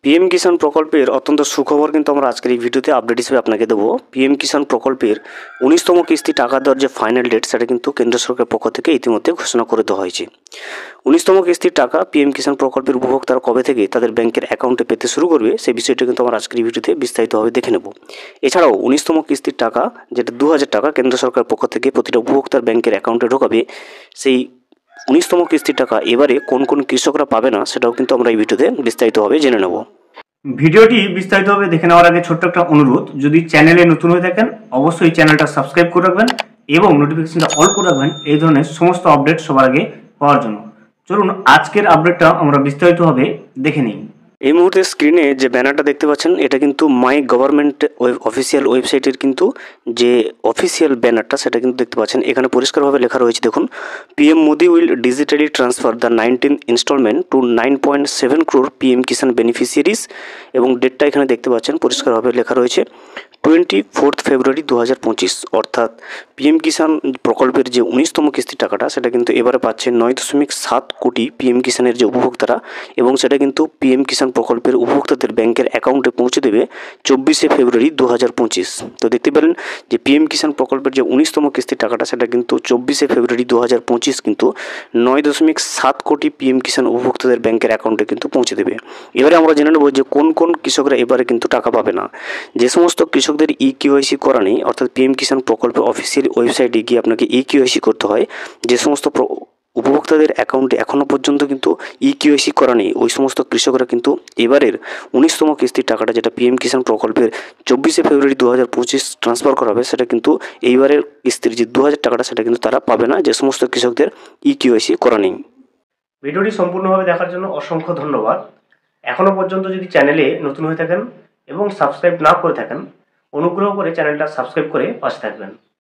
PM কিষাণ প্রকল্পের অত্যন্ত সুখবর কিন্তু আমরা আজকের এই ভিডিওতে আপডেট হিসেবে আপনাকে দেবো। পিএম কিষাণ প্রকল্পের 19তম কিস্তি টাকা দেওয়ার যে ফাইনাল ডেট সেটা কিন্তু কেন্দ্র সরকারের পক্ষ থেকে ইতিমধ্যে ঘোষণা করে দেওয়া হয়েছে। 19তম কিস্তির টাকা পিএম কিষাণ প্রকল্পের উপভোক্তারা কবে থেকে তাদের ব্যাংকের অ্যাকাউন্টে পেতে শুরু করবে সেই বিষয়টা কিন্তু আমরা আজকের এই ভিডিওতে বিস্তারিতভাবে দেখে নেব। এছাড়াও 19তম কিস্তির টাকা যেটা 2000 টাকা কেন্দ্র সরকারের পক্ষ থেকে প্রতিটা উপভোক্তার ব্যাংকের অ্যাকাউন্টে ঢোকাবে, সেই 19তম কিস্তির টাকা এবারে কোন কোন কৃষকরা পাবে না সেটাও কিন্তু আমরা এই ভিডিওতে বিস্তারিতভাবে জেনে নেব। ভিডিওটি বিস্তারিতভাবে দেখে নেওয়ার আগে ছোট্ট একটা অনুরোধ, যদি চ্যানেলে নতুন হয়ে থাকেন অবশ্যই চ্যানেলটা সাবস্ক্রাইব করে রাখবেন এবং নোটিফিকেশনটা অল করে রাখবেন এই ধরনের সমস্ত আপডেট সবার আগে পাওয়ার জন্য। চলুন আজকের আপডেটটা আমরা বিস্তারিতভাবে দেখে নিই। এই মুহূর্তে স্ক্রিনে যে ব্যানারটা দেখতে পাচ্ছেন এটা কিন্তু মাই গভর্নমেন্ট অফিসিয়াল ওয়েবসাইটের কিন্তু যে অফিসিয়াল ব্যানারটা সেটা কিন্তু দেখতে পাচ্ছেন। এখানে পরিষ্কারভাবে লেখা রয়েছে, দেখুন, PM Modi will digitally transfer the 19th instalment to 9.7 crore PM Kisan beneficiaries, এবং ডেটটা এখানে দেখতে পাচ্ছেন পরিষ্কারভাবে লেখা রয়েছে 24 ফেব্রুয়ারি 2025। অর্থাৎ পিএম কিষাণ প্রকল্পের যে 19তম কিস্তির টাকাটা সেটা কিন্তু এবারে পাচ্ছে 9.7 কোটি পিএম কিষাণের যে উপভোক্তারা, এবং সেটা কিন্তু পিএম কিষাণ প্রকল্পের উপভোক্তাদের ব্যাংকের অ্যাকাউন্টে পৌঁছে দেবে 24 ফেব্রুয়ারি 2025। তো দেখতে পেলেন যে পিএম কিষাণ প্রকল্পের যে 19তম কিস্তির টাকাটা সেটা কিন্তু 24 ফেব্রুয়ারি 2025 কিন্তু 9.7 কোটি পিএম কিষাণ উপভোক্তাদের ব্যাংকের অ্যাকাউন্টে কিন্তু পৌঁছে দেবে। এবারে আমরা জেনে নেব যে কোন কোন কৃষকরা এবারে কিন্তু টাকা পাবে না। যে সমস্ত কৃষকদের ইকেওয়াইসি করা নেই, অর্থাৎ পিএম কিষাণ প্রকল্পের অফিসিয়াল ওয়েবসাইটে গিয়ে আপনাকে ইকেওয়াইসি করতে হয়, যে সমস্ত উপভোক্তাদের অ্যাকাউন্টে এখনও পর্যন্ত কিন্তু ইকেওয়াইসি করা নেই ওই সমস্ত কৃষকরা কিন্তু এবারের 19তম কিস্তির টাকাটা যেটা পিএম কিষাণ প্রকল্পের 24 ফেব্রুয়ারি 2025 ট্রান্সফার করা হবে সেটা কিন্তু এইবারের কিস্তির যে 2000 টাকাটা সেটা কিন্তু তারা পাবে না, যে সমস্ত কৃষকদের ইকেওয়াইসি করা নেই। ভিডিওটি সম্পূর্ণভাবে দেখার জন্য অসংখ্য ধন্যবাদ। এখনও পর্যন্ত যদি চ্যানেলে নতুন হয়ে থাকেন এবং সাবস্ক্রাইব না করে থাকেন, অনুগ্রহ করে চ্যানেলটা সাবস্ক্রাইব করে পাশে থাকবেন।